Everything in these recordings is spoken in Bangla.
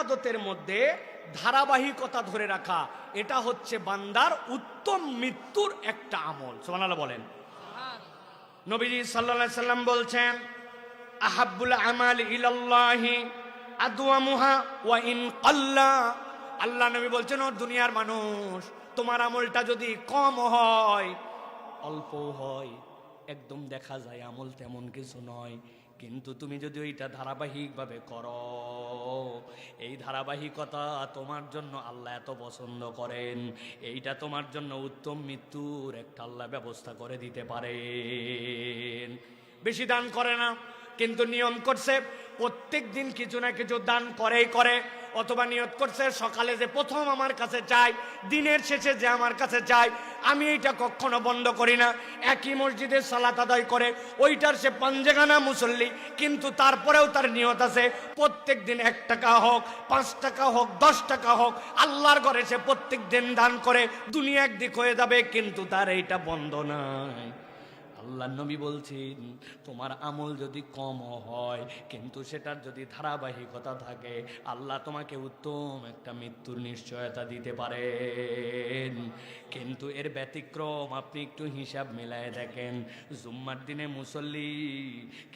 ইবাদতের মধ্যে ধারাবাহিকতা ধরে রাখা, এটা হচ্ছে বান্দার উত্তম মৃত্যুর একটা আমল। সুবহানাল্লাহ বলেন। নবীজি সাল্লাল্লাহু আলাইহি সাল্লাম বলছেন, আহাব্বুল আমাল ইলাল্লাহি আদওয়ামুহা ওয়া ইন কাল্লা। আল্লাহ নবী বলছেন, ও দুনিয়ার মানুষ, তোমার আমলটা যদি কম হয়, অল্প হয়, একদম দেখা যায় আমল তেমন কিছু নয়, কিন্তু তুমি যদি ওইটা ধারাবাহিকভাবে করো, এই ধারাবাহিকতা তোমার জন্য আল্লাহ এত পছন্দ করেন, এইটা তোমার জন্য উত্তম মৃত্যুর একটা আল্লাহ ব্যবস্থা করে দিতে পারেন। বেশি দান করে না, কিন্তু নিয়ম করছে প্রত্যেক দিন কিছু না কিছু দান করেই করে, অথবা নিয়ত করছে সকালে যে প্রথম আমার কাছে চাই, দিনের শেষে যে আমার কাছে চাই, আমি এইটা কখনো বন্ধ করি না। একই মসজিদে সালাত আদায় করে, ওইটার সে পাঞ্জেগানা মুসল্লি, কিন্তু তারপরেও তার নিয়ত আছে প্রত্যেক দিন 1 টাকা হোক, 5 টাকা হোক, 10 টাকা হোক, আল্লাহর ঘরে সে প্রত্যেক দিন দান করে। দুনিয়া একদিক হয়ে যাবে, কিন্তু তার এইটা বন্ধ নাই। আল্লাহ নবী বলছেন, তোমার আমল যদি কম হয়, কিন্তু সেটার যদি ধারাবাহিকতা থাকে, আল্লাহ তোমাকে উত্তম একটা মৃত্যুর নিশ্চয়তা দিতে পারেন। কিন্তু এর ব্যতিক্রম আপনি একটু হিসাব মিলায় দেখেন, জুম্মার দিনে মুসল্লি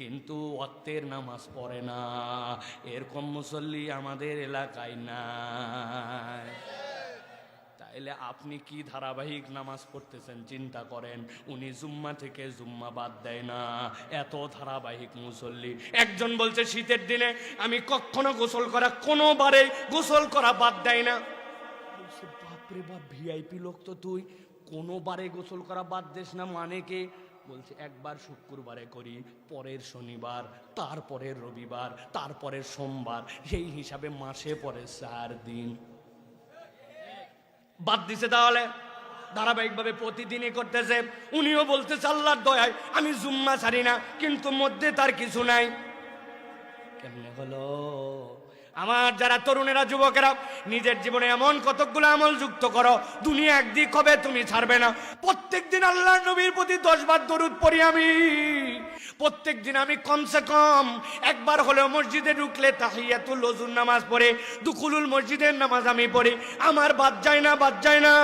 কিন্তু ওয়াক্তের নামাজ পড়ে না, এরকম মুসল্লি আমাদের এলাকায় নাই। তাইলে আপনি কি ধারাবাহিক নামাজ পড়তেছেন চিন্তা করেন। উনি জুম্মা থেকে জুম্মা বাদ দেয় না, এত ধারাবাহিক মুসল্লি। একজন বলছে শীতের দিনে আমি কখনো গোসল করা, কোনোবারে গোসল করা বাদ দেয় না। বলছে বাপরে বাপ, ভিআইপি লোক তো তুই, কোনোবারে গোসল করা বাদ দেস না মানে কে? বলছে একবার শুক্রবারে করি, পরের শনিবার, তারপরের রবিবার, তারপরের সোমবার, সেই হিসাবে মাসে পরে 4 দিন বাদ দিছে। তাহলে ধারাবাহিকভাবে প্রতিদিনই করতেছে। উনিও বলতেছে আল্লাহর দয়ায় আমি জুম্মা ছাড়ি না, কিন্তু মধ্যে তার কিছু নাই। কেমনে হলো? আমার যারা তরুণেরা, যুবকেরা, নিজের জীবনে এমন কতগুলো আমল যুক্ত করো, দুনিয়া একদিক হবে, তুমি ছাড়বে না। প্রত্যেক দিন আল্লাহর নবীর প্রতি 10 বার দরুদ পড়ি আমি। প্রত্যেক দিন আমি কমসে কম একবার হলেও মসজিদে ঢুকলে তাহিয়াতুল ওযুর নামাজ পড়ে, দুখুলুল মসজিদের নামাজ আমি পড়ি। আমার বাদ যায় না, বাদ যায় না।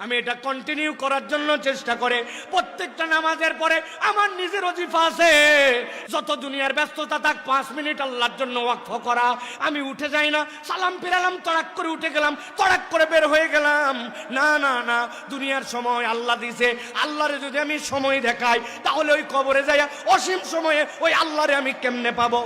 আমি এটা কন্টিনিউ করার জন্য চেষ্টা করে। প্রত্যেকটা নামাজের পরে আমার নিজের ওজিফা আছে, যত দুনিয়ার ব্যস্ততা থাক 5 মিনিট আল্লাহর জন্য ওয়াকফ করা। আমি উঠে যাই না, সালাম ফিরালাম, তড়াক করে উঠে গেলাম, তড়াক করে বের হয়ে গেলাম। না না না, দুনিয়ার সময় আল্লাহ দিছে, আল্লাহরে যদি আমি সময় দেখাই, তাহলে ওই কবরে যাইয়া অসীম সময়ে ওই আল্লাহরে আমি কেমনে পাবো?